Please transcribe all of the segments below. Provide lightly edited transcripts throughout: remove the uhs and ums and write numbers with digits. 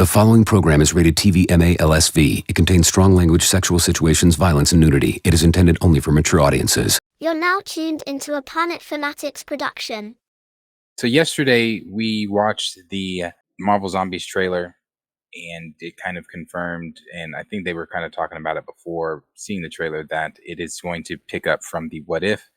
The following program is rated TV MA-LSV. It contains strong language, sexual situations, violence, and nudity. It is intended only for mature audiences. You're now tuned into a Planet Fanatixs production. So yesterday we watched the Marvel Zombies trailer, and it kind of confirmed, and I think they were kind of talking about it before seeing the trailer, that it is going to pick up from the What If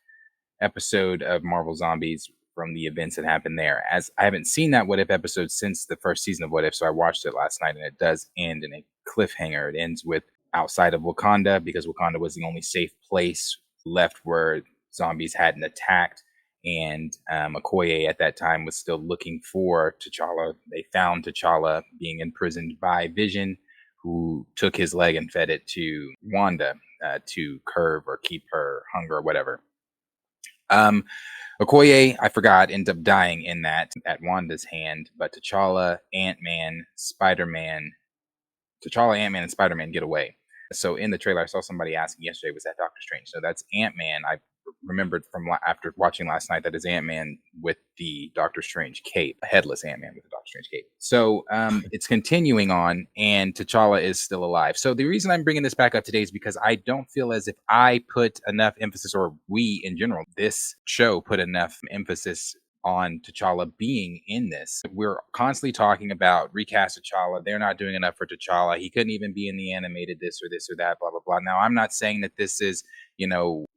episode of Marvel Zombies, from the events that happened there. As I haven't seen that What If episode since the first season of What If, so I watched it last night, and it does end in a cliffhanger. It ends with outside of Wakanda, because Wakanda was the only safe place left where zombies hadn't attacked. And Okoye at that time was still looking for T'Challa. They found T'Challa being imprisoned by Vision, who took his leg and fed it to Wanda to curb or keep her hunger or whatever. Okoye, I forgot, ended up dying in that at Wanda's hand, but T'Challa, Ant-Man, Spider-Man get away. So in the trailer, I saw somebody asking yesterday, was that Doctor Strange? So that's Ant-Man. I remembered from after watching last night that is Ant-Man with the Doctor Strange cape, a headless Ant-Man with the Doctor Strange cape. So it's continuing on, and T'Challa is still alive. So the reason I'm bringing this back up today is because I don't feel as if I put enough emphasis, or we in general, this show put enough emphasis on T'Challa being in this. We're constantly talking about recast T'Challa. They're not doing enough for T'Challa. He couldn't even be in the animated this or that, blah, blah, blah. Now, I'm not saying that this is,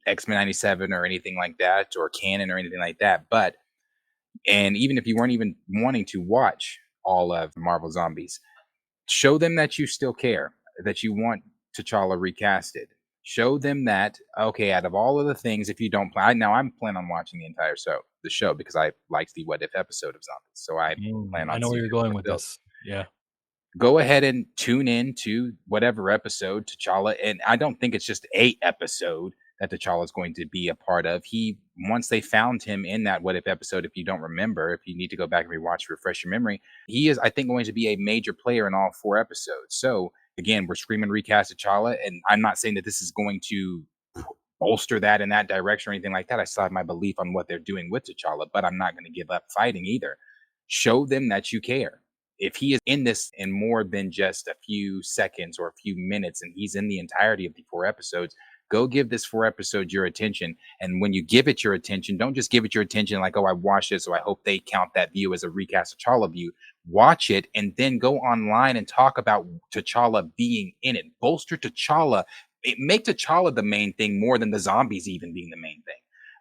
X-Men 97 or anything like that, or canon or anything like that. But, and even if you weren't even wanting to watch all of Marvel Zombies, show them that you still care, that you want T'Challa recasted. Show them that, okay, out of all of the things, if you don't plan, now I'm planning on watching the entire show because I liked the What If episode of Zombies. So I plan on. I know where you're going with this. Yeah. Go ahead and tune in to whatever episode T'Challa, and I don't think it's just a episode that T'Challa is going to be a part of. Once they found him in that What If episode, if you don't remember, if you need to go back and rewatch, refresh your memory, he is, I think, going to be a major player in all 4 episodes. So again, we're screaming recast T'Challa, and I'm not saying that this is going to bolster that in that direction or anything like that. I still have my belief on what they're doing with T'Challa, but I'm not going to give up fighting either. Show them that you care. If he is in this in more than just a few seconds or a few minutes, and he's in the entirety of the 4 episodes, go give this 4 episodes your attention. And when you give it your attention, don't just give it your attention like, oh, I watched it, so I hope they count that view as a recast T'Challa view. Watch it and then go online and talk about T'Challa being in it. Bolster T'Challa. Make T'Challa the main thing more than the zombies even being the main thing.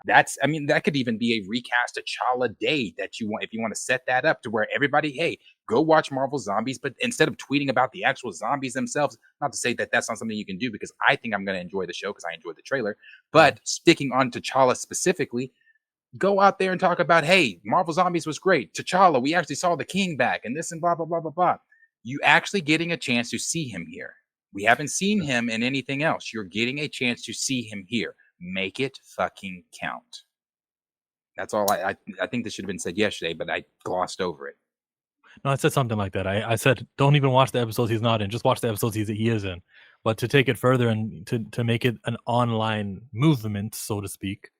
That could even be a recast T'Challa day that you want, if you want to set that up to where everybody, hey, go watch Marvel Zombies, but instead of tweeting about the actual zombies themselves, not to say that that's not something you can do, because I think I'm going to enjoy the show because I enjoyed the trailer, but sticking on T'Challa specifically, go out there and talk about, hey, Marvel Zombies was great. T'Challa, we actually saw the king back and this and blah, blah, blah, blah, blah. You actually getting a chance to see him here. We haven't seen him in anything else. You're getting a chance to see him here. Make it fucking count. That's all. I think this should have been said yesterday, but I glossed over it. No, I said something like that. I said, don't even watch the episodes he's not in. Just watch the episodes he is in. But to take it further and to make it an online movement, so to speak,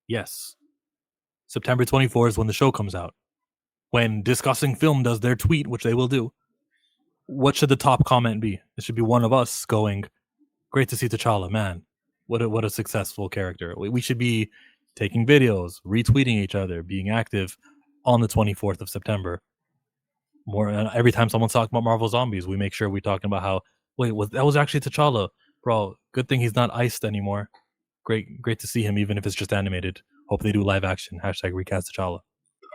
yes. September 24th is when the show comes out. When Discussing Film does their tweet, which they will do, what should the top comment be? It should be one of us going, great to see T'Challa, man. What a successful character. We should be taking videos, retweeting each other, being active on the 24th of September. Every time someone's talking about Marvel Zombies, we make sure we're talking about how, that was actually T'Challa. Bro, good thing he's not iced anymore. Great to see him, even if it's just animated. Hope they do live action. # recast T'Challa.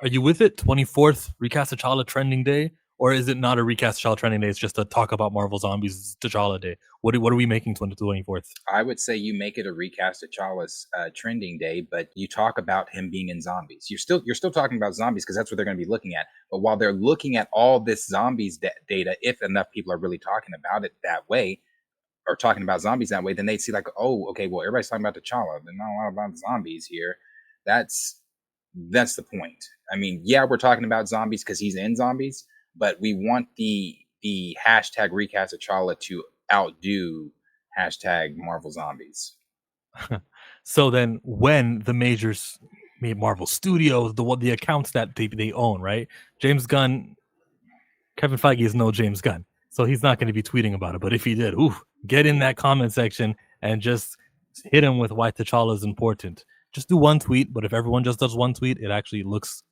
Are you with it? 24th recast T'Challa trending day? Or is it not a recast T'Challa trending day? It's just a talk about Marvel Zombies T'Challa day. What are we making 24th? I would say you make it a recast T'Challa's trending day, but you talk about him being in zombies. You're still talking about zombies because that's what they're going to be looking at. But while they're looking at all this zombies data, if enough people are really talking about it that way, or talking about zombies that way, then they'd see like, oh, okay, well, everybody's talking about T'Challa. There's not a lot about zombies here. That's the point. I mean, yeah, we're talking about zombies because he's in zombies, but we want the # recast T'Challa to outdo # Marvel Zombies. So then when the majors, Marvel Studios, the accounts that they own, right? James Gunn Kevin Feige is no James Gunn, so he's not going to be tweeting about it. But if he did, get in that comment section and just hit him with why T'Challa is important. Just do one tweet, but if everyone just does one tweet, it actually looks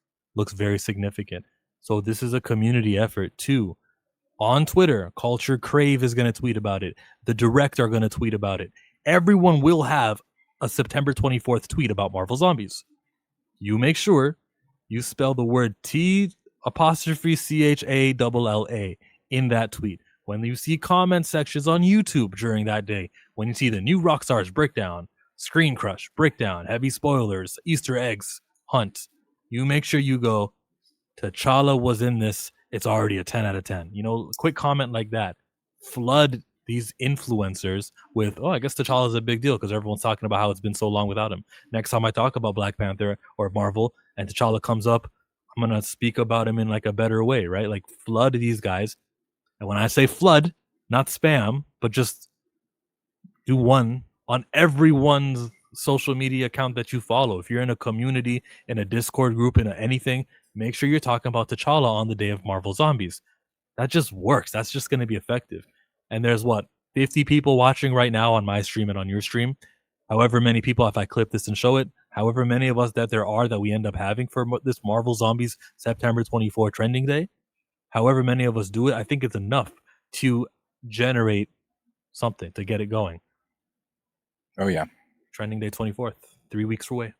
very significant. So this is a community effort too. On Twitter, Culture Crave is going to tweet about it. The Direct are going to tweet about it. Everyone will have a September 24th tweet about Marvel Zombies. You make sure you spell the word T''CHALLA in that tweet. When you see comment sections on YouTube during that day, when you see the new Rockstars breakdown, Screen Crush breakdown, heavy spoilers, Easter eggs hunt, you make sure you go, T'Challa was in this. It's already a 10 out of 10. Quick comment like that. Flood these influencers with, I guess T'Challa is a big deal because everyone's talking about how it's been so long without him. Next time I talk about Black Panther or Marvel and T'Challa comes up, I'm going to speak about him in like a better way, right? Like flood these guys. And when I say flood, not spam, but just do one on everyone's social media account that you follow. If you're in a community, in a Discord group, in anything, make sure you're talking about T'Challa on the day of Marvel Zombies. That just works. That's just going to be effective. And there's 50 people watching right now on my stream and on your stream. However many people, if I clip this and show it, however many of us that there are that we end up having for this Marvel Zombies September 24 trending day, however many of us do it, I think it's enough to generate something to get it going. Oh, yeah. Trending day 24th, 3 weeks away.